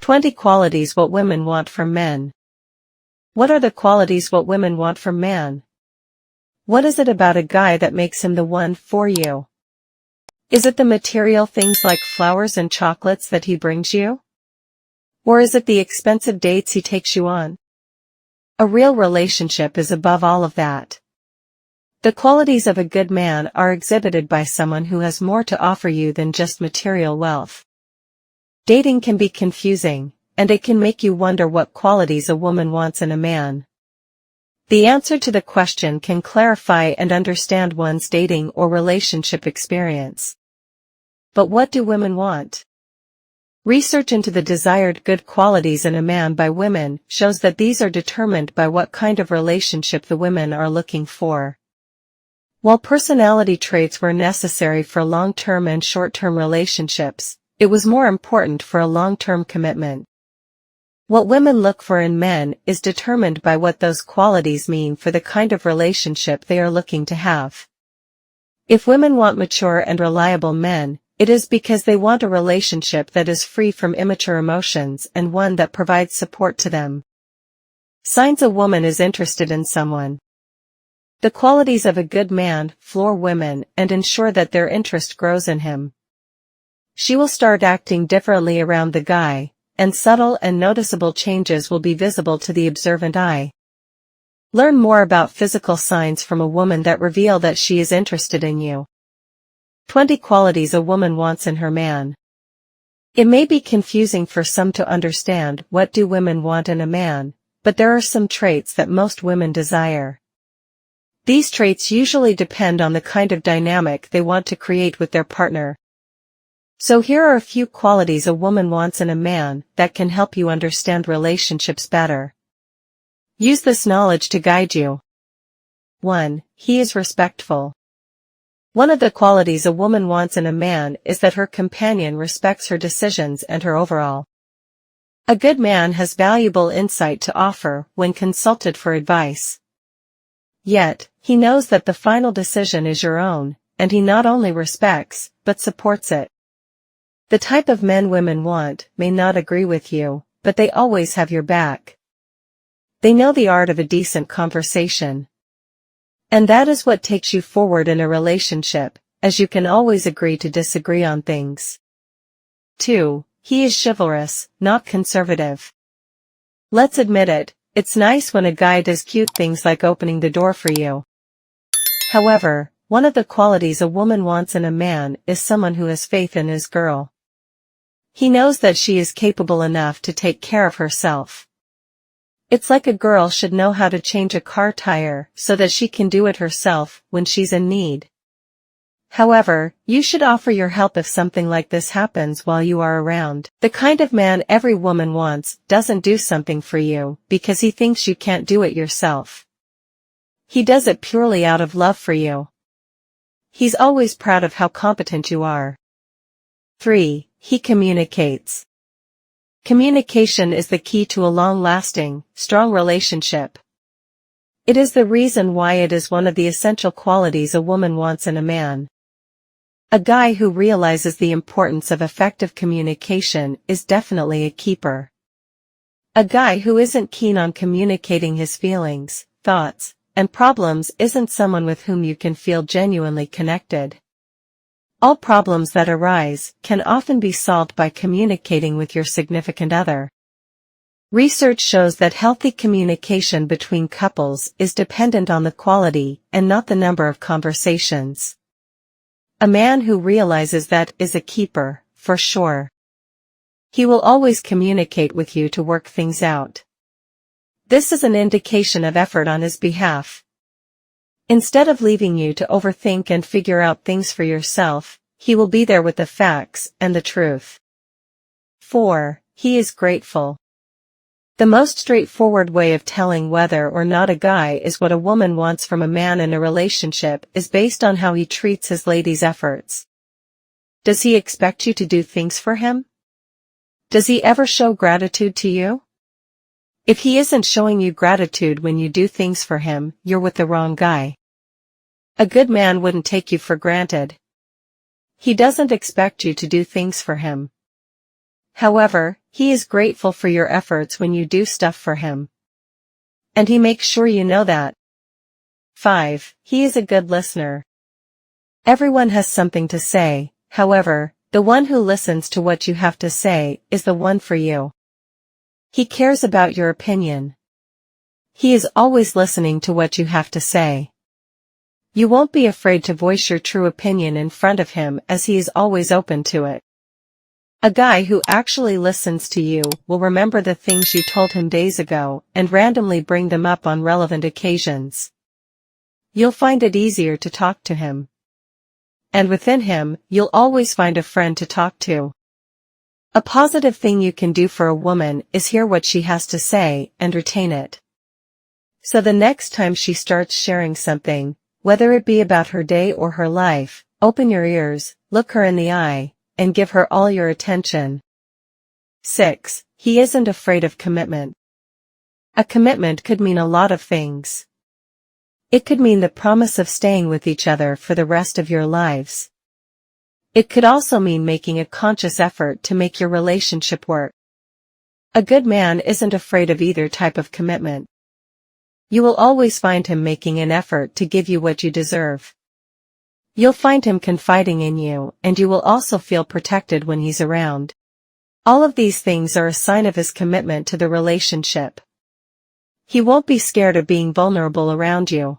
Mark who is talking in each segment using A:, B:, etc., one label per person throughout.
A: 20 qualities what women want from men. What are the qualities what women want from man? What is it about a guy that makes him the one for you? Is it the material things like flowers and chocolates that he brings you? Or is it the expensive dates he takes you on? A real relationship is above all of that. The qualities of a good man are exhibited by someone who has more to offer you than just material wealth. Dating can be confusing, and it can make you wonder what qualities a woman wants in a man. The answer to the question can clarify and understand one's dating or relationship experience. But what do women want? Research into the desired good qualities in a man by women shows that these are determined by what kind of relationship the women are looking for. While personality traits were necessary for long-term and short-term relationships, it was more important for a long-term commitment. What women look for in men is determined by what those qualities mean for the kind of relationship they are looking to have. If women want mature and reliable men, it is because they want a relationship that is free from immature emotions and one that provides support to them. Signs a woman is interested in someone. The qualities of a good man floor women and ensure that their interest grows in him. She will start acting differently around the guy, and subtle and noticeable changes will be visible to the observant eye. Learn more about physical signs from a woman that reveal that she is interested in you. 20 qualities a woman wants in her man. It may be confusing for some to understand what do women want in a man, but there are some traits that most women desire. These traits usually depend on the kind of dynamic they want to create with their partner. So here are a few qualities a woman wants in a man that can help you understand relationships better. Use this knowledge to guide you. 1. He is respectful. One of the qualities a woman wants in a man is that her companion respects her decisions and her overall. A good man has valuable insight to offer when consulted for advice. Yet, he knows that the final decision is your own, and he not only respects, but supports it. The type of men women want may not agree with you, but they always have your back. They know the art of a decent conversation. And that is what takes you forward in a relationship, as you can always agree to disagree on things. 2. He is chivalrous, not conservative. Let's admit it, it's nice when a guy does cute things like opening the door for you. However, one of the qualities a woman wants in a man is someone who has faith in his girl. He knows that she is capable enough to take care of herself. It's like a girl should know how to change a car tire so that she can do it herself when she's in need. However, you should offer your help if something like this happens while you are around. The kind of man every woman wants doesn't do something for you because he thinks you can't do it yourself. He does it purely out of love for you. He's always proud of how competent you are. 3. He communicates. Communication is the key to a long-lasting, strong relationship. It is the reason why it is one of the essential qualities a woman wants in a man. A guy who realizes the importance of effective communication is definitely a keeper. A guy who isn't keen on communicating his feelings, thoughts, and problems isn't someone with whom you can feel genuinely connected. All problems that arise can often be solved by communicating with your significant other. Research shows that healthy communication between couples is dependent on the quality and not the number of conversations. A man who realizes that is a keeper, for sure. He will always communicate with you to work things out. This is an indication of effort on his behalf. Instead of leaving you to overthink and figure out things for yourself, he will be there with the facts and the truth. 4. He is grateful. The most straightforward way of telling whether or not a guy is what a woman wants from a man in a relationship is based on how he treats his lady's efforts. Does he expect you to do things for him? Does he ever show gratitude to you? If he isn't showing you gratitude when you do things for him, you're with the wrong guy. A good man wouldn't take you for granted. He doesn't expect you to do things for him. However, he is grateful for your efforts when you do stuff for him. And he makes sure you know that. 5. He is a good listener. Everyone has something to say, however, the one who listens to what you have to say is the one for you. He cares about your opinion. He is always listening to what you have to say. You won't be afraid to voice your true opinion in front of him as he is always open to it. A guy who actually listens to you will remember the things you told him days ago and randomly bring them up on relevant occasions. You'll find it easier to talk to him. And within him, you'll always find a friend to talk to. A positive thing you can do for a woman is hear what she has to say and retain it. So the next time she starts sharing something, whether it be about her day or her life, open your ears, look her in the eye, and give her all your attention. 6. He isn't afraid of commitment. A commitment could mean a lot of things. It could mean the promise of staying with each other for the rest of your lives. It could also mean making a conscious effort to make your relationship work. A good man isn't afraid of either type of commitment. You will always find him making an effort to give you what you deserve. You'll find him confiding in you, and you will also feel protected when he's around. All of these things are a sign of his commitment to the relationship. He won't be scared of being vulnerable around you.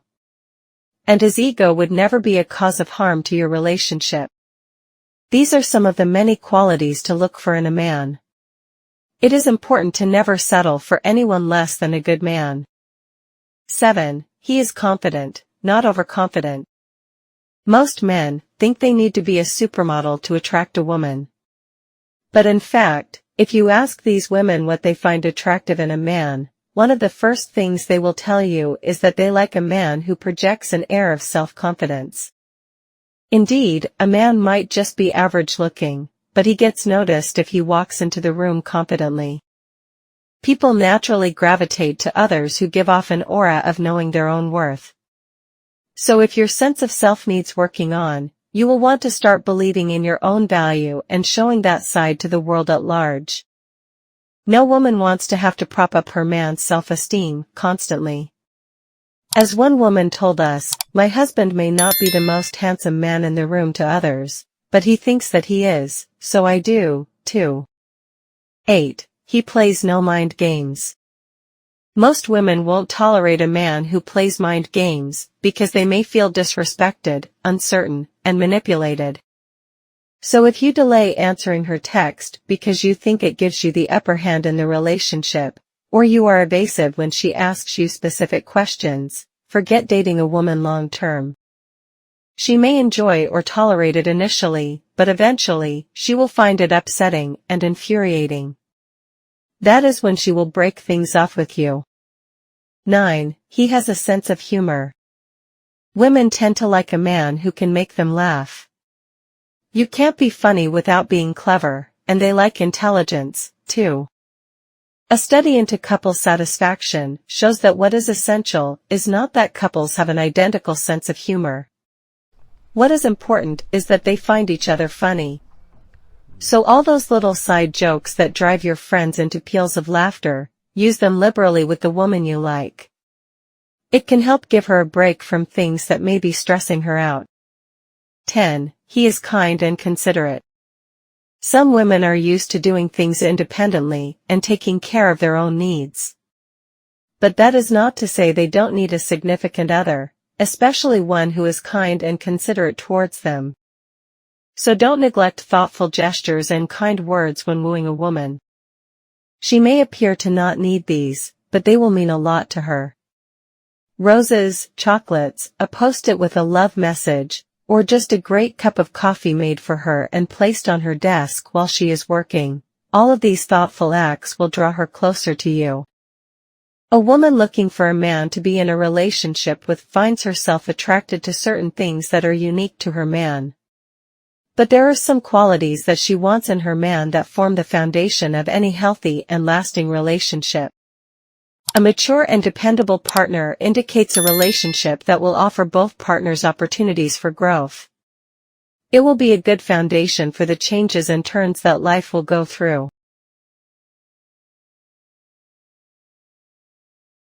A: And his ego would never be a cause of harm to your relationship. These are some of the many qualities to look for in a man. It is important to never settle for anyone less than a good man. 7. He is confident, not overconfident. Most men think they need to be a supermodel to attract a woman. But in fact, if you ask these women what they find attractive in a man, one of the first things they will tell you is that they like a man who projects an air of self-confidence. Indeed, a man might just be average looking, but he gets noticed if he walks into the room confidently. People naturally gravitate to others who give off an aura of knowing their own worth. So if your sense of self needs working on, you will want to start believing in your own value and showing that side to the world at large. No woman wants to have to prop up her man's self-esteem constantly. As one woman told us, "My husband may not be the most handsome man in the room to others, but he thinks that he is, so I do, too." 8. He plays no mind games. Most women won't tolerate a man who plays mind games, because they may feel disrespected, uncertain, and manipulated. So if you delay answering her text because you think it gives you the upper hand in the relationship, or you are evasive when she asks you specific questions, forget dating a woman long term. She may enjoy or tolerate it initially, but eventually, she will find it upsetting and infuriating. That is when she will break things off with you. 9. He has a sense of humor. Women tend to like a man who can make them laugh. You can't be funny without being clever, and they like intelligence, too. A study into couple satisfaction shows that what is essential is not that couples have an identical sense of humor. What is important is that they find each other funny. So all those little side jokes that drive your friends into peals of laughter, use them liberally with the woman you like. It can help give her a break from things that may be stressing her out. 10. He is kind and considerate. Some women are used to doing things independently and taking care of their own needs. But that is not to say they don't need a significant other, especially one who is kind and considerate towards them. So don't neglect thoughtful gestures and kind words when wooing a woman. She may appear to not need these, but they will mean a lot to her. Roses, chocolates, a post-it with a love message, or just a great cup of coffee made for her and placed on her desk while she is working, all of these thoughtful acts will draw her closer to you. A woman looking for a man to be in a relationship with finds herself attracted to certain things that are unique to her man. But there are some qualities that she wants in her man that form the foundation of any healthy and lasting relationship. A mature and dependable partner indicates a relationship that will offer both partners opportunities for growth. It will be a good foundation for the changes and turns that life will go through.